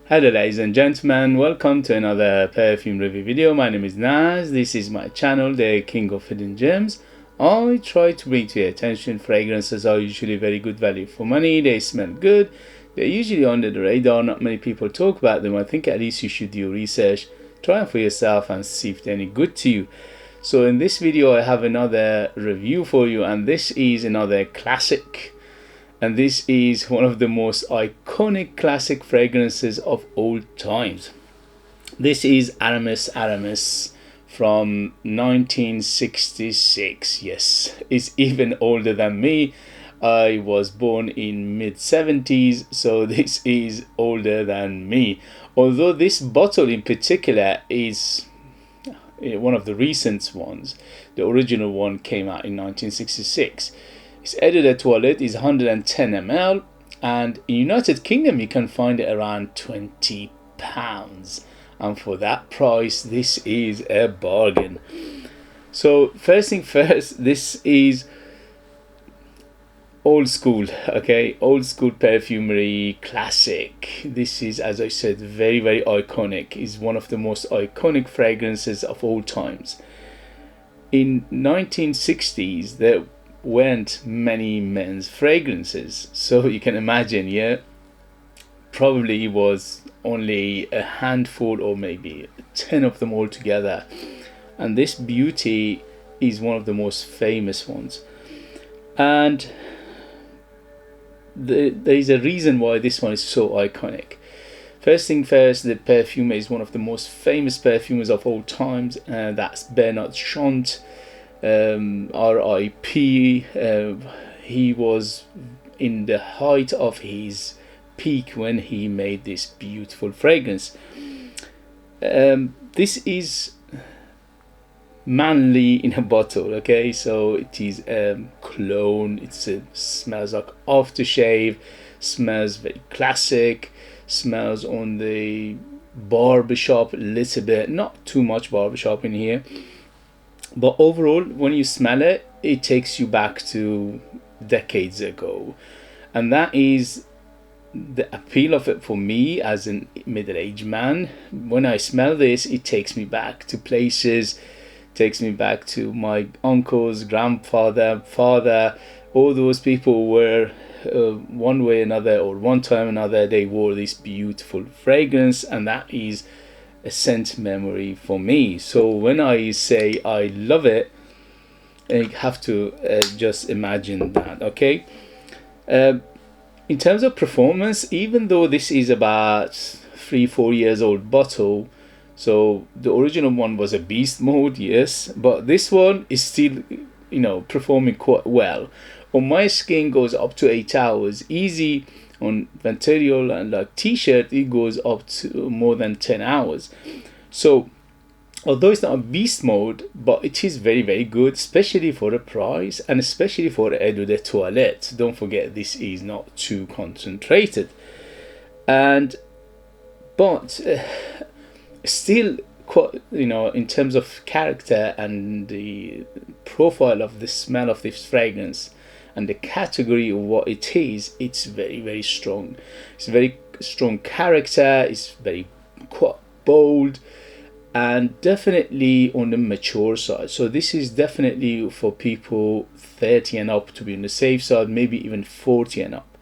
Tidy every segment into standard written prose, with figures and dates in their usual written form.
Hello ladies and gentlemen, welcome to another perfume review video. My name is Naz. This is my channel, the King of Hidden Gems. I try to bring to your attention fragrances are usually very good value for money. They smell good. They're usually under the radar. Not many people talk about them. I think at least you should do research, try them for yourself and see if they're any good to you. So in this video I have another review for you, and this is another classic. And this is one of the most iconic classic fragrances of all times. This is Aramis Aramis from 1966. Yes, it's even older than me. I was born in mid-70s, so this is older than me. Although this bottle in particular is one of the recent ones. The original one came out in 1966. Its eau de toilette is 110 ml, and in United Kingdom you can find it around £20. And for that price, this is a bargain. So first thing first, this is old school, okay, old school perfumery, classic. This is, as I said, very, very iconic. It's one of the most iconic fragrances of all times. In 1960s, there weren't many men's fragrances, so you can imagine, yeah, probably it was only a handful or maybe 10 of them all together, and this beauty is one of the most famous ones. And there's a reason why this one is so iconic. First thing first, the perfumer is one of the most famous perfumers of all times, and that's Bernard Chant. R.I.P. He was in the height of his peak when he made this beautiful fragrance. This is manly in a bottle, okay, so it is cologne. It smells like aftershave, smells very classic, smells on the barbershop a little bit, not too much barbershop in here. But overall, when you smell it, it takes you back to decades ago. And that is the appeal of it for me as a middle-aged man. When I smell this, it takes me back to places, takes me back to my uncles, grandfather, father. All those people were one way or another, or one time or another, they wore this beautiful fragrance, and that is a scent memory for me. So when I say I love it, I have to just imagine that, okay. In terms of performance, even though this is about 3-4 years old bottle, so the original one was a beast mode, yes, but this one is still, you know, performing quite well. On my skin goes up to 8 hours easy. On Vetiver and like t-shirt, it goes up to more than 10 hours. So although it's not a beast mode, but it is very, very good, especially for the price and especially for the eau de toilette. Don't forget, this is not too concentrated. And but still quite, you know, in terms of character and the profile of the smell of this fragrance and the category of what it is, it's very, very strong. It's very strong character. It's very quite bold, and definitely on the mature side. So this is definitely for people 30 and up, to be on the safe side, maybe even 40 and up,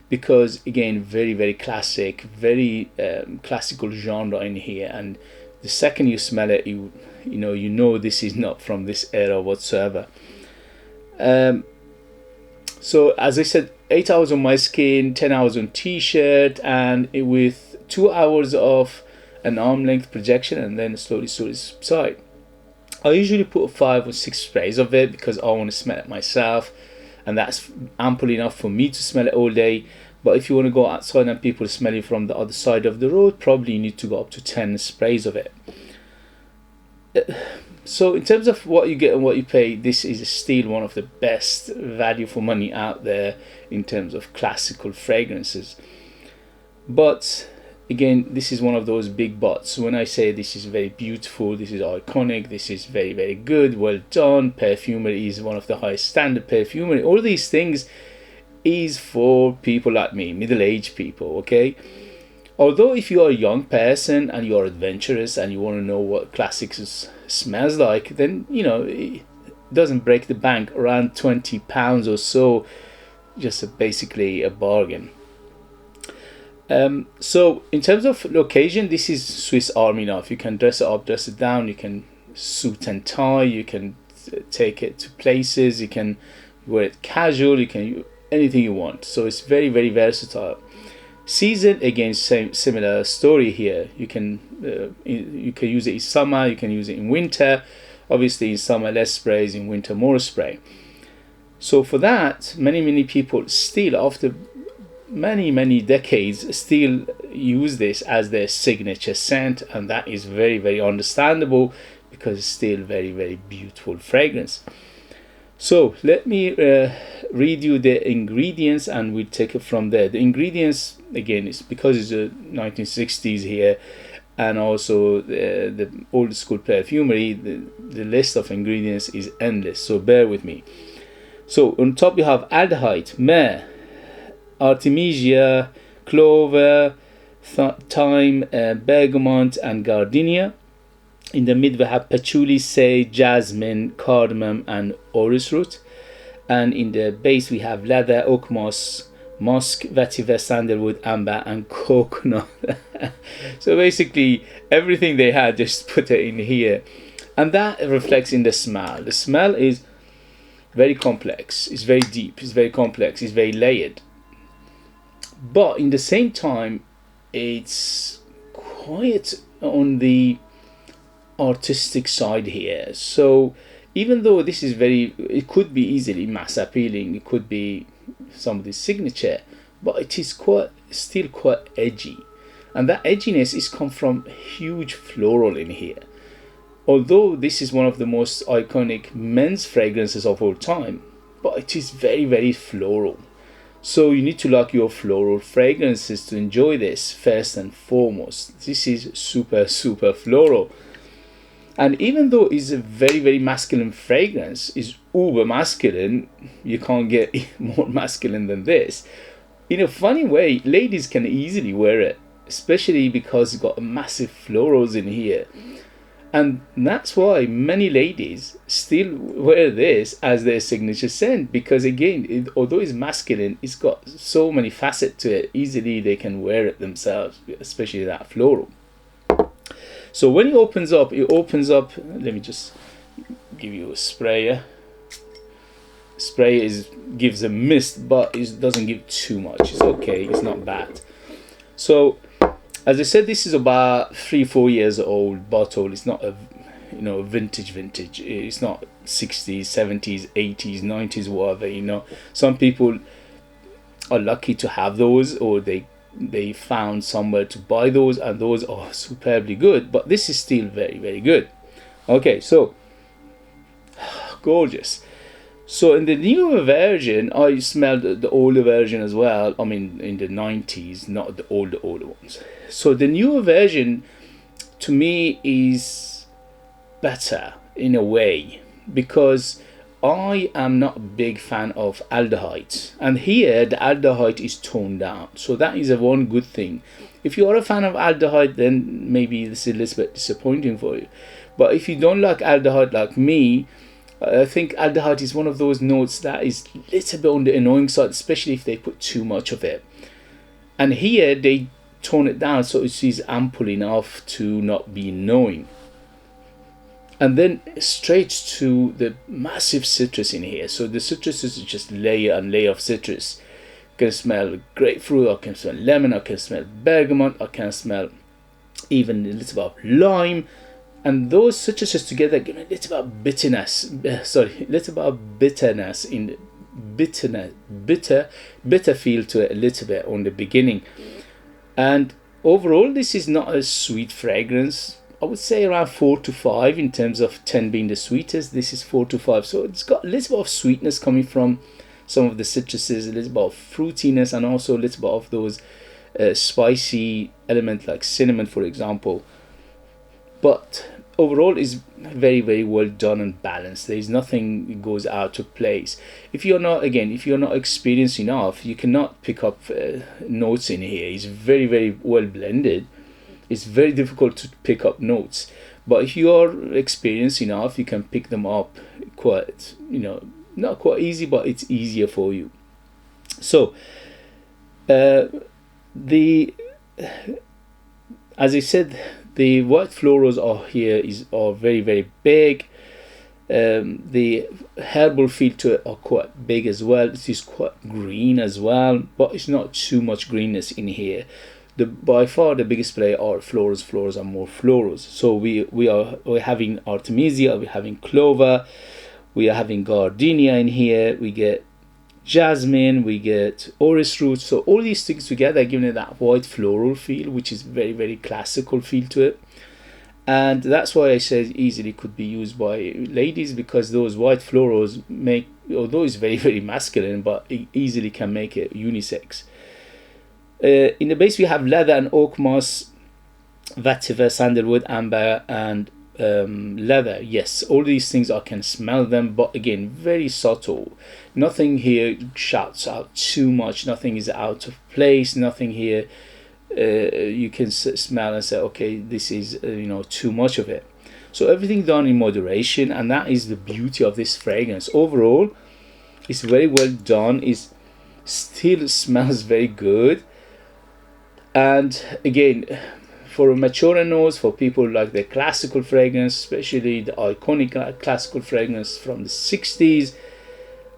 because again, very, very classic, very classical genre in here. And the second you smell it, you know this is not from this era whatsoever. So as I said, 8 hours on my skin, 10 hours on t-shirt, and with 2 hours of an arm length projection, and then slowly subside. I usually put 5 or 6 sprays of it because I want to smell it myself, and that's ample enough for me to smell it all day. But if you want to go outside and people smell it from the other side of the road, probably you need to go up to 10 sprays of it. So in terms of what you get and what you pay, this is still one of the best value for money out there in terms of classical fragrances. But again, this is one of those big buts. When I say this is very beautiful, this is iconic, this is very, very good, well done, perfumery is one of the highest standard perfumery, all these things is for people like me, middle-aged people, okay? Although if you are a young person and you are adventurous and you want to know what classics smells like, then it doesn't break the bank. Around £20 or so, just basically a bargain. So in terms of location, this is Swiss Army knife. You can dress it up, dress it down. You can suit and tie. You can take it to places. You can wear it casual. You can anything you want. So it's very, very versatile. Season, again, similar story here. You can use it in summer. You can use it in winter. Obviously, in summer less sprays, in winter more spray. So for that, many people still, after many decades, still use this as their signature scent, and that is very, very understandable because it's still very, very beautiful fragrance. So let me read you the ingredients and we'll take it from there. The ingredients, again, it's because it's the 1960s here, and also the old school perfumery, the list of ingredients is endless, so bear with me. So on top you have aldehyde, myrrh, artemisia, clover, thyme, bergamot and gardenia. In the mid we have patchouli, sage, jasmine, cardamom and orris root. And in the base we have leather, oak moss, musk, vetiver, sandalwood, amber and coconut. So basically everything they had, just put it in here. And that reflects in the smell. The smell is very complex, it's very deep, it's very complex, it's very layered. But in the same time, it's quite on the artistic side here. So even though this is it could be easily mass appealing, it could be somebody's signature, but it is still quite edgy, and that edginess is come from huge floral in here. Although this is one of the most iconic men's fragrances of all time, but it is very, very floral. So you need to like your floral fragrances to enjoy this first and foremost. This is super floral. And even though it's a very, very masculine fragrance, is uber masculine, you can't get more masculine than this. In a funny way, ladies can easily wear it, especially because it's got massive florals in here. And that's why many ladies still wear this as their signature scent, because again, although it's masculine, it's got so many facets to it, easily they can wear it themselves, especially that floral. So when it opens up, let me just give you a sprayer. Sprayer gives a mist, but it doesn't give too much. It's okay, it's not bad. So as I said, this is about 3-4 years old bottle. It's not a vintage. It's not 60s, 70s, 80s, 90s, whatever. Some people are lucky to have those, or they found somewhere to buy those, and those are superbly good, but this is still very, very good. Okay, so gorgeous. So in the newer version, I smelled the older version as well. I mean, in the 90s, not the older ones. So the newer version to me is better in a way, because I am not a big fan of aldehyde, and here the aldehyde is toned down, so that is one good thing. If you are a fan of aldehyde, then maybe this is a little bit disappointing for you. But if you don't like aldehyde like me, I think aldehyde is one of those notes that is a little bit on the annoying side, especially if they put too much of it. And here they tone it down so it is ample enough to not be annoying. And then straight to the massive citrus in here. So the citrus is just layer and layer of citrus. I can smell grapefruit, I can smell lemon, I can smell bergamot, I can smell even a little bit of lime. And those citruses together give me a little bit of bitterness. Bitter feel to it a little bit on the beginning. And overall, this is not a sweet fragrance. I would say around 4 to 5 in terms of 10 being the sweetest. This is 4 to 5. So it's got a little bit of sweetness coming from some of the citruses, a little bit of fruitiness, and also a little bit of those spicy element like cinnamon, for example. But overall is very, very well done and balanced. There is nothing that goes out of place. If you're not, again, if you're not experienced enough, you cannot pick up notes in here. It's very, very well blended. It's very difficult to pick up notes, but if you are experienced enough, you can pick them up quite, not quite easy, but it's easier for you. So the as I said, the white florals are very, very big. The herbal feel to it are quite big as well. It is quite green as well, but it's not too much greenness in here. By far the biggest player are florals. Florals are more florals. So we're having Artemisia, we're having clover, we are having gardenia in here, we get jasmine, we get orris root. So all these things together giving it that white floral feel, which is very, very classical feel to it. And that's why I said easily could be used by ladies, because those white florals make, although it's very, very masculine, but it easily can make it unisex. In the base we have leather and oak moss, vetiver, sandalwood, amber, and leather. Yes, all these things I can smell them, but again, very subtle. Nothing here shouts out too much. Nothing is out of place. Nothing here you can smell and say, okay, this is too much of it. So everything done in moderation, and that is the beauty of this fragrance. Overall, it's very well done. It still smells very good. And again, for a mature nose, for people who like the classical fragrance, especially the iconic classical fragrance from the 60s,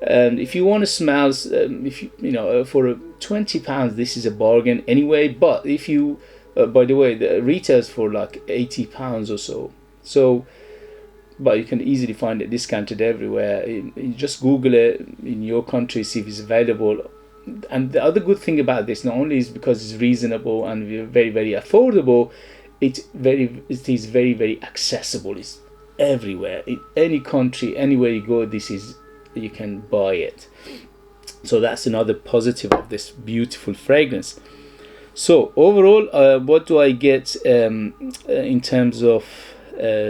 and if you want to smell, for £20, this is a bargain anyway. But if you, by the way, the retails for like £80 or so. So, but you can easily find it discounted everywhere. You just Google it in your country, see if it's available. And the other good thing about this, not only is because it's reasonable and very, very affordable, it is very, very accessible. It's everywhere, in any country, anywhere you go, you can buy it. So that's another positive of this beautiful fragrance. So overall, what do I get in terms of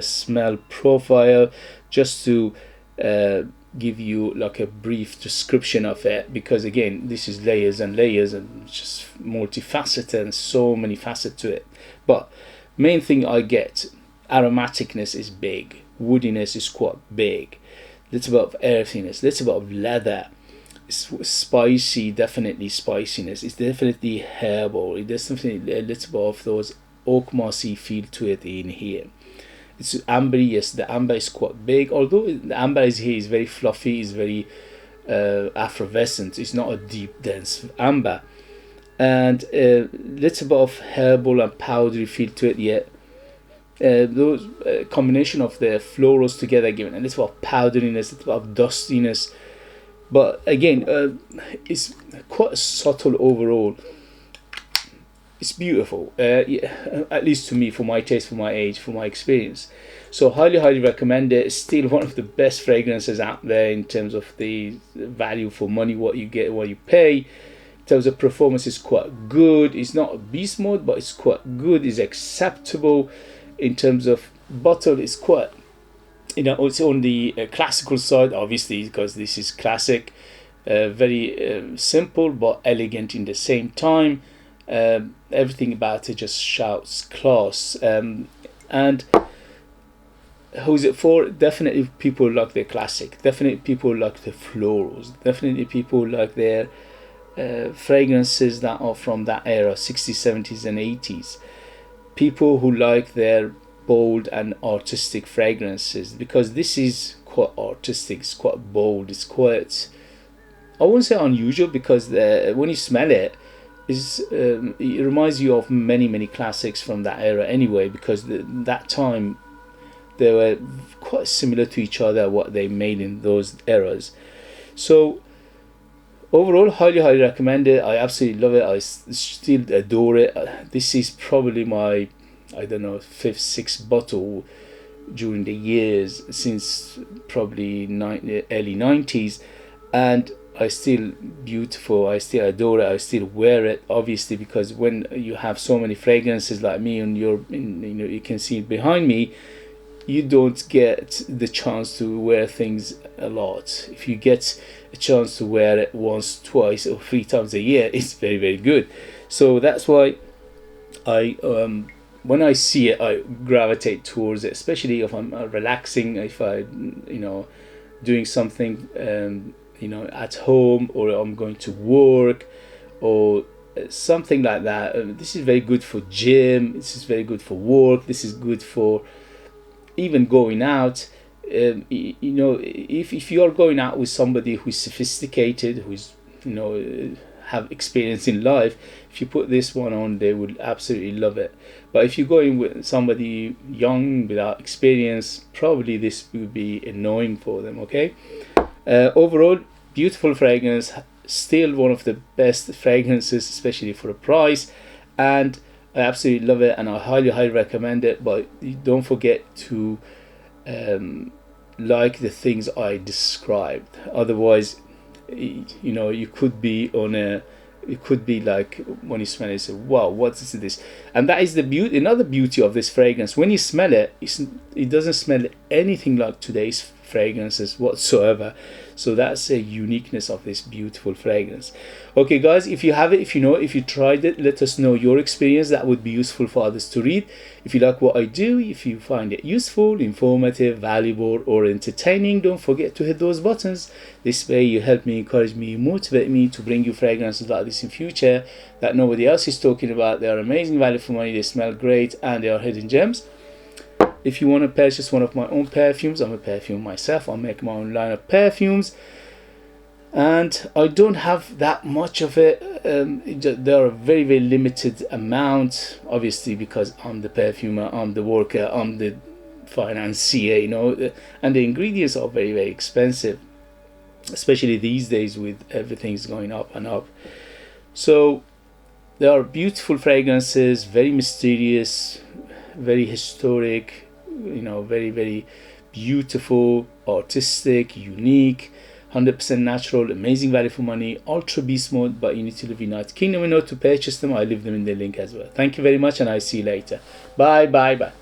smell profile? Just to give you like a brief description of it, because again, this is layers and layers and just multifaceted and so many facets to it. But main thing I get, aromaticness is big, woodiness is quite big, little bit of earthiness, little bit of leather, it's spicy, definitely spiciness, it's definitely herbal, it's definitely a little bit of those oak mossy feel to it in here. It's amber. Yes, the amber is quite big, although the amber is here is very fluffy, is very effervescent. It's not a deep dense amber, and little bit of herbal and powdery feel to it. Yet those combination of the florals together giving a little bit of powderiness, a little bit of dustiness, but again it's quite subtle overall. It's beautiful, at least to me, for my taste, for my age, for my experience. So highly, highly recommend it. It's still one of the best fragrances out there in terms of the value for money, what you get, what you pay. In terms of performance, it's quite good. It's not a beast mode, but it's quite good. It's acceptable. In terms of bottle, it's quite, it's on the classical side, obviously, because this is classic. Very simple, but elegant in the same time. Everything about it just shouts class. And who's it for? Definitely people like the classic, definitely people like the florals, definitely people like their fragrances that are from that era, 60s, 70s and 80s. People who like their bold and artistic fragrances, because this is quite artistic, it's quite bold, it's quite, I wouldn't say unusual, because when you smell it, it reminds you of many, many classics from that era anyway, because that time they were quite similar to each other, what they made in those eras. So overall, highly, highly recommend it. I absolutely love it. I still adore it. This is probably my, I don't know, 5th, 6th bottle during the years, since probably early 90s, and I still beautiful. I still adore it. I still wear it, obviously, because when you have so many fragrances like me, and you can see it behind me, you don't get the chance to wear things a lot. If you get a chance to wear it once, twice, or 3 times a year, it's very, very good. So that's why I when I see it, I gravitate towards it, especially if I'm relaxing, if I doing something at home, or I'm going to work, or something like that. This is very good for gym, this is very good for work, this is good for even going out. If you're going out with somebody who's sophisticated, who's have experience in life, if you put this one on, they would absolutely love it. But if you're going with somebody young without experience, probably this would be annoying for them. Okay, overall, beautiful fragrance, still one of the best fragrances, especially for a price, and I absolutely love it, and I highly recommend it. But don't forget to like the things I described, otherwise you could be on a, it could be like when you smell it, you say, wow, what is this? And that is the beauty, another beauty of this fragrance. When you smell it, it doesn't smell anything like today's fragrances whatsoever. So that's a uniqueness of this beautiful fragrance. Okay guys, if you have it, if you tried it, let us know your experience. That would be useful for others to read. If you like what I do, if you find it useful, informative, valuable, or entertaining, don't forget to hit those buttons. This way you help me, encourage me, motivate me to bring you fragrances like this in future that nobody else is talking about. They are amazing value for money, they smell great, and they are hidden gems. If you want to purchase one of my own perfumes, I'm a perfume myself, I make my own line of perfumes, and I don't have that much of it. There are a very limited amount, obviously, because I'm the perfumer, I'm the worker, I'm the financier, and the ingredients are very expensive, especially these days with everything's going up and up. So there are beautiful fragrances, very mysterious, very historic, very beautiful, artistic, unique, 100% natural, amazing value for money, ultra beast mode. But you need to live in United Kingdom in order to purchase them. I leave them in the link as well. Thank you very much, and I'll see you later. Bye.